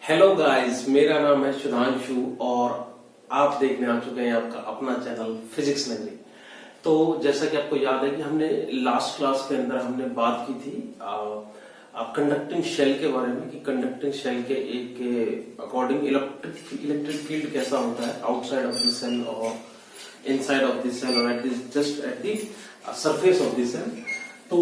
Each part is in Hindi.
हेलो गाइस, मेरा नाम है सुधांशु और आप देखने आ चुके हैं आपका अपना चैनल फिजिक्स नगरी। तो जैसा कि आपको याद है कि हमने लास्ट क्लास के अंदर हमने बात की थी कंडक्टिंग शेल के बारे में कि कंडक्टिंग शेल के एक के अकॉर्डिंग इलेक्ट्रिक फील्ड कैसा होता है आउटसाइड ऑफ द सेल और इनसाइड ऑफ द सेल और just at the surface of the cell. तो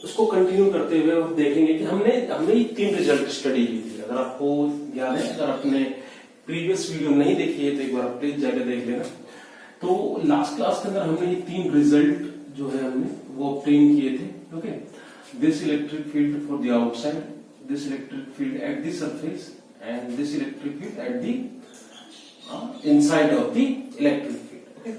उसको कंटिन्यू करते हुए आप देखेंगे कि हमने तीन रिजल्ट स्टडी की थी। अगर आपको याद है, अगर आपने प्रीवियस वीडियो नहीं देखी है तो एक बार प्लीज जाकर देख लेना। तो लास्ट क्लास के अंदर हमने ये तीन रिजल्ट जो है हमने वो ऑब्टेन किए थे। Okay, this electric field for the outside, this electric field at the surface and this electric field at the inside of the electric field. Okay,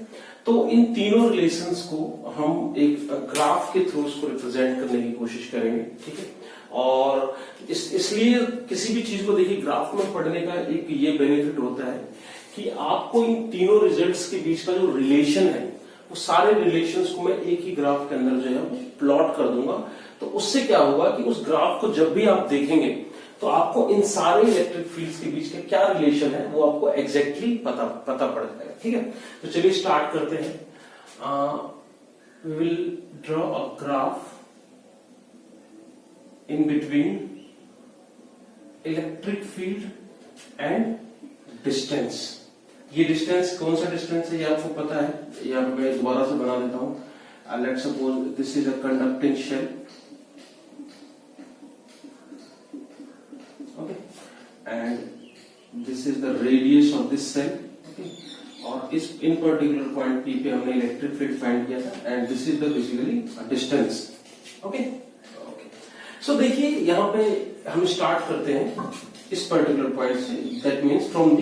तो इन तीनों रिलेशंस को हम एक ग्राफ के थ्रू उसको रिप्रेजेंट करने की कोशिश करेंगे। ठीक है, और इसलिए किसी भी चीज को देखिए ग्राफ में पढ़ने का एक ये बेनिफिट होता है कि आपको इन तीनों रिजल्ट्स के बीच का जो रिलेशन है वो सारे रिलेशंस को मैं एक ही ग्राफ के अंदर जो है प्लॉट कर दूंगा। तो उससे क्या होगा कि उस ग्राफ को जब भी आप देखेंगे तो आपको इन सारे इलेक्ट्रिक फील्ड्स के बीच का क्या रिलेशन है वो आपको एग्जैक्टली पता पड़ जाएगा। ठीक है, तो चलिए स्टार्ट करते हैं। We will draw a graph in between electric field and distance. ये डिस्टेंस कौन सा डिस्टेंस है ये आपको पता है, या मैं दोबारा से बना देता हूं। Let's suppose this is a conducting shell. And this is the radius of this shell. Okay, और इस इन पर्टिकुलर पॉइंट पी पे हमने इलेक्ट्रिक फील्ड फाइंड किया था and this is the basically distance. Okay, so देखिए यहाँ पे हम स्टार्ट करते हैं इस पर्टिकुलर पॉइंट से, that means from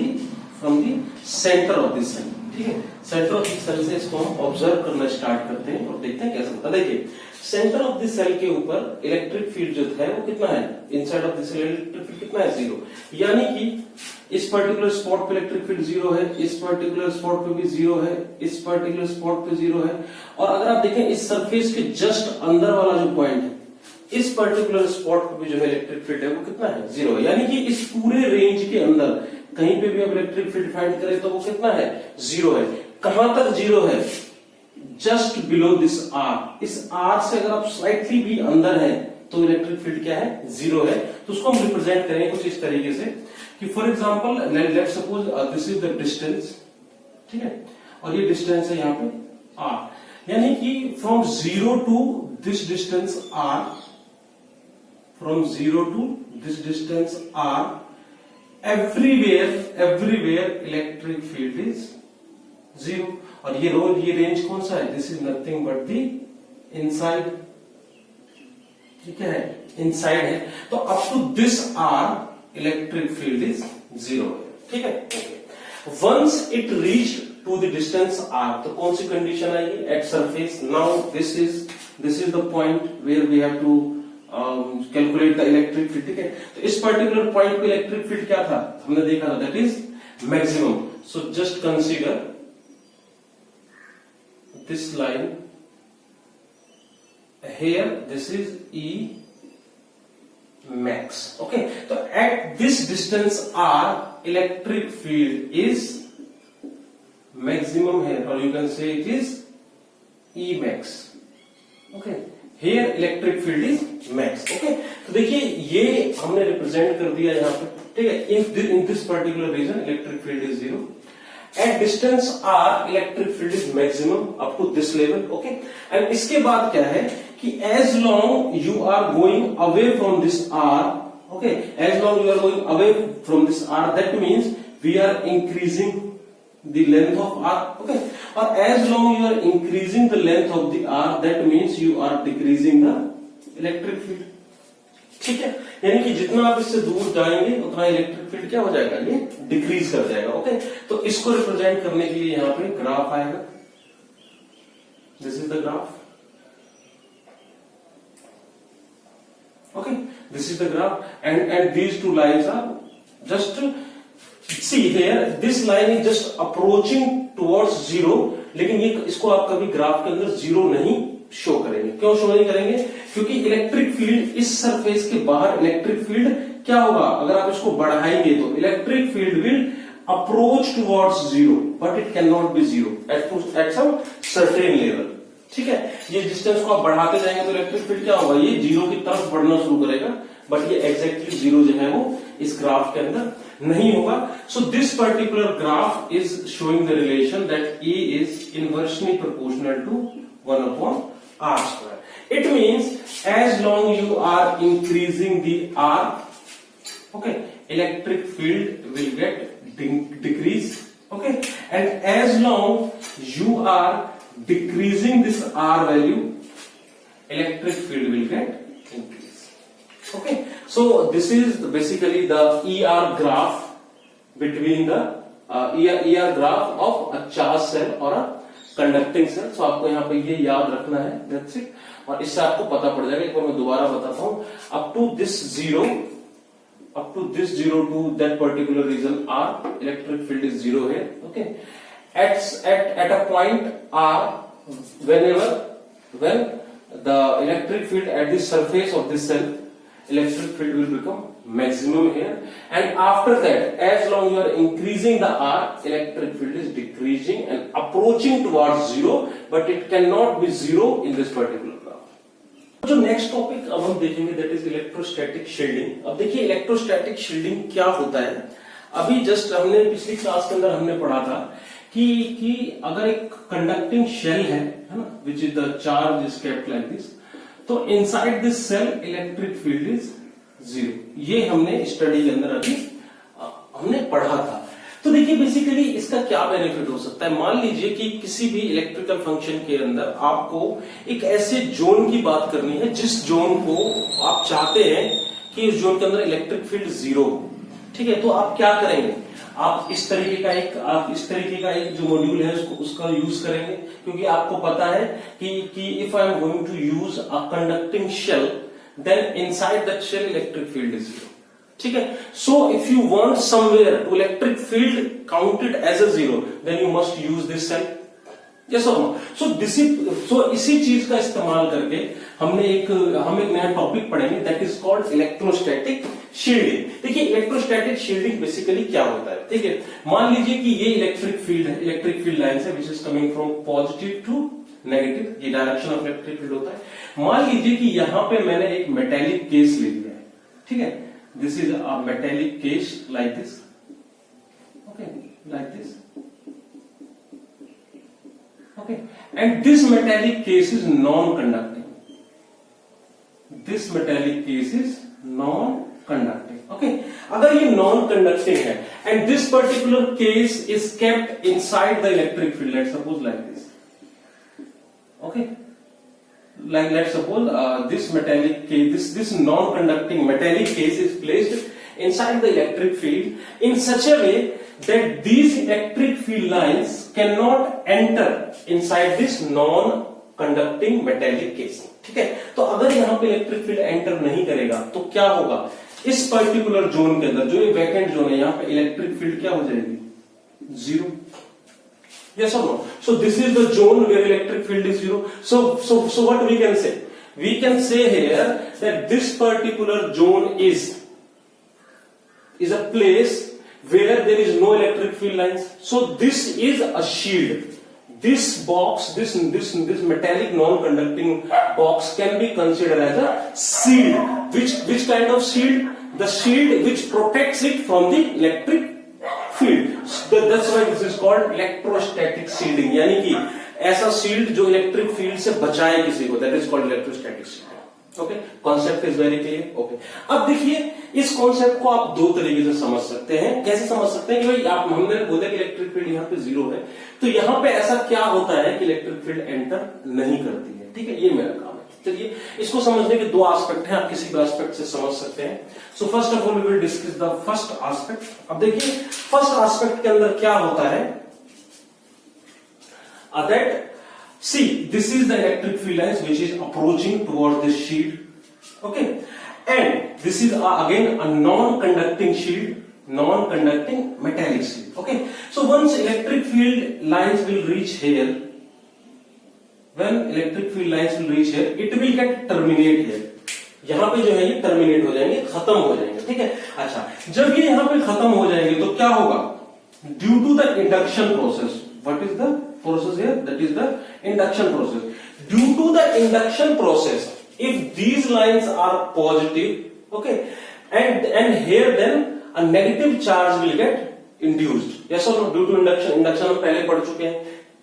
the centre of this cell. ठीक है, सेंटर ऑफ दिस सेल से इसको हम ऑब्जर्व करना स्टार्ट करते हैं और देखते हैं कैसा होता है। देखिए सेंटर ऑफ दिस सेल के ऊपर इलेक्ट्रिक फील्ड जो है वो कितना है, inside of this cell electric field कितना है, 0। यानी कि इस पर्टिकुलर स्पॉट पे इलेक्ट्रिक फील्ड 0 है, इस पर्टिकुलर स्पॉट पे भी 0 है, इस पर्टिकुलर स्पॉट पे 0 है। और अगर आप देखें इस सरफेस के जस्ट अंदर वाला जो पॉइंट है, इस पर्टिकुलर स्पॉट पे भी जो है इलेक्ट्रिक फील्ड है वो कितना है, 0 है। यानी कि इस पूरे रेंज के अंदर कहीं पे भी आप इलेक्ट्रिक फील्ड फाइंड करें तो वो कितना है, 0 है। कहां तक 0 है, जस्ट बिलो दिस आर। इस आर से अगर आप स्लाइटली भी अंदर है तो इलेक्ट्रिक फील्ड क्या है, 0 है। तो उसको हम रिप्रेजेंट करेंगे कुछ इस तरीके से कि for example let suppose this is the distance. ठीक है, और ये डिस्टेंस है यहाँ पे r। यानी कि from 0 to this distance r, from 0 to this distance r, everywhere electric field is 0। और ये रेंज कौन सा है, this is nothing but the inside. ठीक है, इनसाइड है। तो up to this R electric field is 0। ठीक है, once it reach to the distance R, तो कौन सी कंडीशन आएगी, at surface. Now this is the point where we have to calculate the electric field. ठीक है, तो इस पर्टिकुलर पॉइंट पे इलेक्ट्रिक फील्ड क्या था, हमने देखा था, that is maximum. So just consider this line here, this is E max. Okay, so at this distance R, electric field is maximum here, or you can say it is E max. Okay, here electric field is max. Okay, तो देखिए ये हमने रिप्रेजेंट कर दिया यहाँ पे। ठीक है, in this particular region electric field is 0. At distance r, electric field is maximum up to this level. Okay, and इसके बाद क्या है कि as long you are going away from this r, okay, as long you are going away from this r, that means we are increasing the length of r. Okay, or as long you are increasing the length of the r, that means you are decreasing the electric field. ठीक है, यानी कि जितना आप इससे दूर जाएंगे उतना इलेक्ट्रिक फील्ड क्या हो जाएगा, ये डिक्रीज कर जाएगा। ओके, तो इसको रिप्रेजेंट करने के लिए यहाँ पे ग्राफ आएगा। This is the graph. Okay, this is the graph and these two lines are just see here, this line is just approaching towards 0, लेकिन ये इसको आप कभी ग्राफ के अंदर 0 नहीं शो करेंगे। क्यों शो नहीं करेंगे? क्योंकि इलेक्ट्रिक फील्ड इस सरफेस के बाहर इलेक्ट्रिक फील्ड क्या होगा, अगर आप इसको बढ़ाएंगे तो electric field will approach towards zero, but it can not be zero at some certain level. ठीक है, ये डिस्टेंस को आप बढ़ाते जाएंगे तो इलेक्ट्रिक फील्ड क्या होगा, ये जीरो की तरफ बढ़ना शुरू करेगा, बट ये एग्जैक्टली जीरो जो है वो इस ग्राफ के अंदर नहीं होगा। So this particular graph is showing the relation that E is inversely proportional to 1/r²। It means as long you are increasing the r, okay, electric field will get decrease, okay, and as long you are decreasing this r value, electric field will get increase. Okay, so this is basically the ER graph between the ER graph of a charged cell or a conducting cell. So आपको यहाँ पे ये याद रखना है, that's it, और इससे आपको पता पड़ जाएगा। एक बार मैं दोबारा बताता हूँ, up to this zero to that particular region r, electric field is zero here, okay. At a point r, when the electric field at the surface of this cell, electric field will become maximum here, and after that, as long you are increasing the r, electric field is decreasing and approaching towards zero, but it cannot be zero in this particular graph. जो नेक्स्ट टॉपिक अब हम देखेंगे दैट इज इलेक्ट्रोस्टैटिक शील्डिंग। अब देखिए इलेक्ट्रोस्टैटिक शील्डिंग क्या होता है। अभी जस्ट हमने पिछली क्लास के अंदर हमने पढ़ा था कि अगर एक कंडक्टिंग शेल है ना, which is the charge is kept like this, तो inside this cell electric field is zero. ये हमने स्टडी के अंदर अभी हमने पढ़ा था। तो देखिए बेसिकली इसका क्या बेनिफिट हो सकता है। मान लीजिए कि किसी भी इलेक्ट्रिकल फंक्शन के अंदर आपको एक ऐसे जोन की बात करनी है जिस जोन को आप चाहते हैं कि उस जोन के अंदर इलेक्ट्रिक फील्ड जीरो हो। ठीक है, तो आप क्या करेंगे, आप इस तरीके का एक जो मॉड्यूल है उसका यूज करेंगे, क्योंकि आपको पता है कि if I am going to use a conducting shell then inside that shell electric field is zero. ठीक है, so if you want somewhere to electric field counted as a zero then you must use this shell. Yes और नो। सो इसी चीज का इस्तेमाल करके हम एक नया टॉपिक पढ़ेंगे that is called electrostatic shielding. देखिए इलेक्ट्रोस्टैटिक शील्डिंग बेसिकली क्या होता है। ठीक है, मान लीजिए कि ये इलेक्ट्रिक फील्ड है, इलेक्ट्रिक फील्ड लाइन है which is coming from positive to negative, ये डायरेक्शन ऑफ इलेक्ट्रिक फील्ड होता है। मान लीजिए कि यहां पे मैंने एक मेटेलिक केस ले लिया है। ठीक है, this is a metallic case like this, okay, like this, okay, and this metallic case is non-conducting. This metallic case is non-conducting, okay. अगर ये non-conducting है and this particular case is kept inside the electric field, let's suppose like this, okay. Like let's suppose this metallic case, this non-conducting metallic case is placed inside the electric field in such a way that these electric field lines cannot enter inside this non-conducting metallic case. ठीक है, तो अगर यहाँ पे इलेक्ट्रिक फील्ड एंटर नहीं करेगा तो क्या होगा, इस पर्टिकुलर जोन के अंदर जो ये वैकेंट जोन है यहाँ पे इलेक्ट्रिक फील्ड क्या हो जाएगी, zero. Yes or no? So this is the zone where electric field is zero. So what we can say? We can say here that this particular zone is a place where there is no electric field lines. So this is a shield. This box, this metallic non-conducting box can be considered as a shield. Which kind of shield? The shield which protects it from the electric field. That's why this is called electrostatic shielding, यानी कि ऐसा शील्ड जो इलेक्ट्रिक फील्ड से बचाए किसी को, that is called electrostatic shielding. Okay, concept is very clear. Okay, अब देखिए इस कॉन्सेप्ट को आप दो तरीके से समझ सकते हैं। कैसे समझ सकते हैं कि भाई आप हमने बोला कि इलेक्ट्रिक फील्ड यहाँ पे जीरो है, तो यहाँ पे ऐसा क्या होता है कि इलेक्ट्रिक फील्ड एंटर नहीं करती है। ठीक है, ये मेरा काम है। चलिए इसको समझने के दो एस्पेक्ट हैं, आप किसी भी एस्पेक्ट से समझ सकते हैं। So first of all we will discuss the first aspect. अब देखिए फर्स्ट एस्पेक्ट के अंदर क्या होता है, that see this is the electric field lines which is approaching towards this shield, okay, and this is again a non conducting shield, non conducting metallic shield, okay. So once electric field lines will reach here, when electric field lines will reach here, it will get terminate here. यहाँ पे जो है ये टर्मिनेट हो जाएंगे, खत्म हो जाएंगे, ठीक है। अच्छा, जब ये यहाँ पे खत्म हो जाएंगे तो क्या होगा? Due to the induction process, what is the process here? That is the induction process. Due to the induction process, if these lines are positive, okay, and here then a negative charge will get induced. Yes or no? Due to induction हम पहले पढ़ चुके हैं,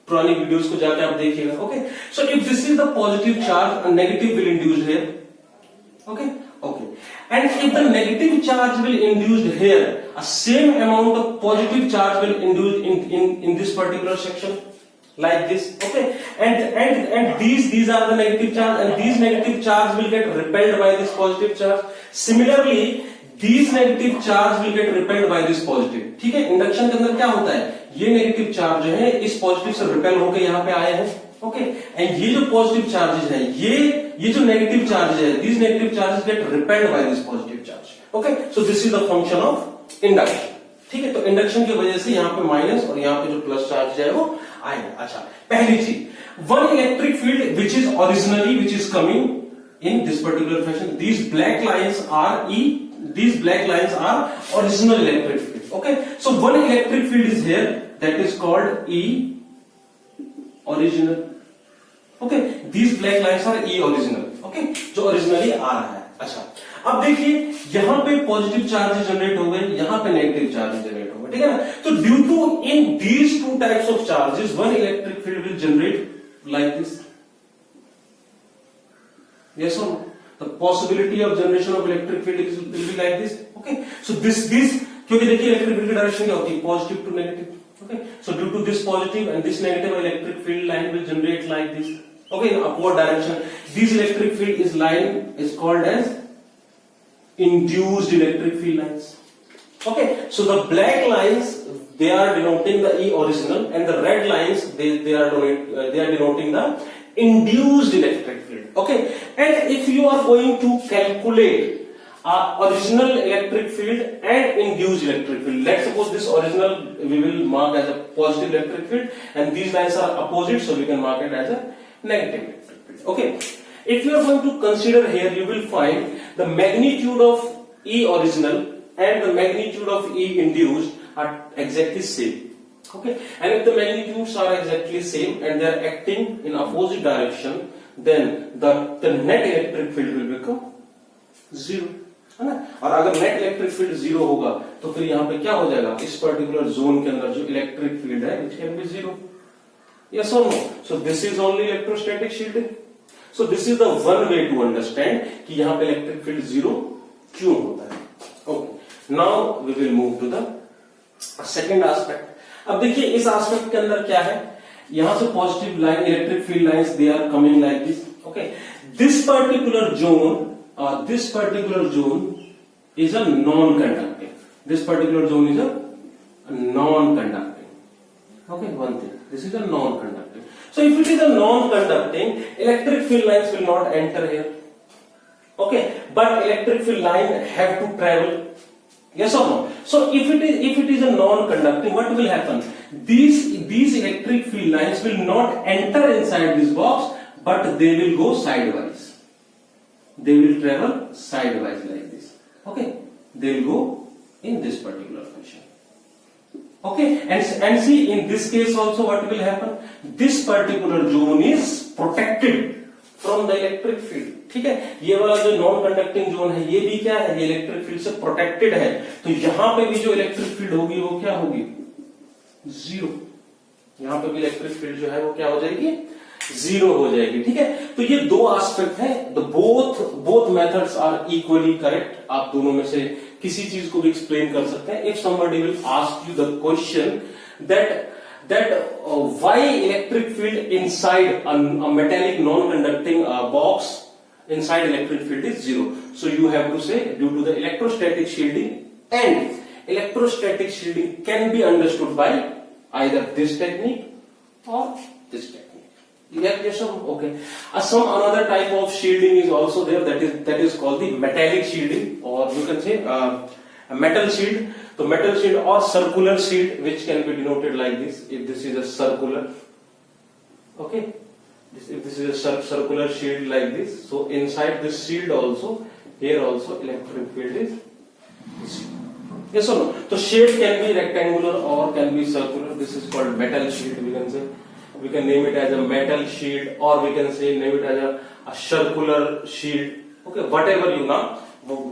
पुरानी वीडियोस को जाके आप देखिएगा. Okay, so if this is the positive charge, a negative will induce here. Okay, okay, and if the negative charge will induced here, a same amount of positive charge will induce in this particular section, like this. Okay, and these are the negative charge, and these negative charge will get repelled by this positive charge. Similarly, these negative charge will get repelled by this positive. ठीक है, इंडक्शन के अंदर क्या होता है? ये नेगेटिव चार्ज जो है इस पॉजिटिव से रिपेल होकर यहाँ पे आए हैं. ओके, एंड ये जो पॉजिटिव चार्जेस हैं, ये जो नेगेटिव चार्ज है, these negative charges get repelled by this positive charge. Okay, so this is the function of induction. ठीक है, तो इंडक्शन की वजह से यहाँ पे माइनस और यहाँ पे जो प्लस चार्ज है वो आएगा. अच्छा, पहली चीज, one electric field which is originally which is coming in this particular fashion, these black lines are these black lines are original electric field. Okay, so one electric field is here, that is called E original. Okay, these black lines are E original. Okay, जो originally आ रहा है. अच्छा, अब देखिए यहाँ पे पॉजिटिव चार्ज जनरेट हो गए, यहाँ पे नेगेटिव चार्ज जनरेट हो गए, ठीक है ना. तो due to in these two types of charges, one electric field will generate like this. Yes or no? The possibility of generation of electric field will be like this. Okay, so this क्योंकि देखिए इलेक्ट्रिक फील्ड की डायरेक्शन क्या होती है? Positive to negative. Okay, so due to this positive and this negative, electric field line will generate like this. Okay, in upward direction. This electric field line is called as induced electric field lines. Okay, so the black lines, they are denoting the E original, and the red lines they are denoting the induced electric field. Okay, and if you are going to calculate original electric field and induced electric field, let's suppose this original we will mark as a positive electric field, and these lines are opposite, so we can mark it as a negative electric field. Okay, if you are going to consider here, you will find the magnitude of E original and the magnitude of E induced are exactly same. Okay, and if the magnitudes are exactly same and they are acting in opposite direction, then the net electric field will become zero, है ना. और अगर नेट इलेक्ट्रिक फील्ड जीरो होगा तो फिर यहाँ पे क्या हो जाएगा? इस पर्टिकुलर जोन के अंदर जो इलेक्ट्रिक फील्ड है which can be zero. Yes or no? So this is only electrostatic shielding. So this is the one way to understand कि यहाँ पे इलेक्ट्रिक फील्ड जीरो क्यों होता है. Okay, now we will move to the second aspect. अब देखिए इस एस्पेक्ट के अंदर क्या है? यहां से positive line electric field lines they are coming like this. Okay, this particular zone is a non-conducting. This particular zone is a non-conducting. Okay, one thing. This is a non-conducting. So if it is a non-conducting, electric field lines will not enter here. Okay, but electric field line have to travel. Yes or no? So if it is a non-conducting, what will happen? These electric field lines will not enter inside this box, but they will go sidewise. They will travel sidewise like this. Okay, they will go in this particular fashion. Okay, and see in this case also what will happen? This particular zone is protected from the electric field. ठीक है, ये वाला जो नॉन कंडक्टिंग जोन है ये भी क्या है? ये इलेक्ट्रिक फील्ड से प्रोटेक्टेड है. तो यहाँ पे भी जो इलेक्ट्रिक फील्ड होगी वो क्या होगी? जीरो. यहाँ पे भी इलेक्ट्रिक फील्ड जो है वो क्या हो जाएगी? जीरो हो जाएगी. ठीक है, तो ये दो एस्पेक्ट है. The both methods are equally correct. आप दोनों में से किसी चीज को भी एक्सप्लेन कर सकते हैं. If somebody will ask you the question that why electric field inside a metallic non-conducting box inside electric field is zero. So you have to say due to the electrostatic shielding, and electrostatic shielding can be understood by either this technique or this technique. Yes, okay. Some another type of shielding is also there, that is called the metallic shielding, or you can say a metal shield. So metal shield or circular shield, which can be denoted like this. If this is a circular, okay, this is a circular shield like this, so inside this shield also, here also electric field is yes or no? So shade can be rectangular or can be circular. This is called metal shield. We can say, we can name it as a metal shield, or we can say name it as a circular shield. Okay, whatever you नाम,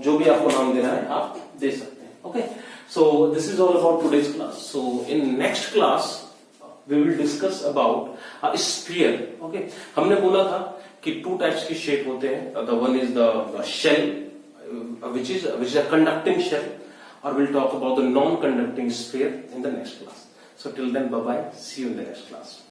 जो भी आपको नाम देना है आप दे सकते हैं. Okay, so this is all about today's class. So in next class we will discuss about a sphere. Okay, हमने बोला था कि two types की shape होते हैं. The one is the shell, which is a conducting shell, or we'll talk about the non-conducting sphere in the next class. So till then, bye bye. See you in the next class.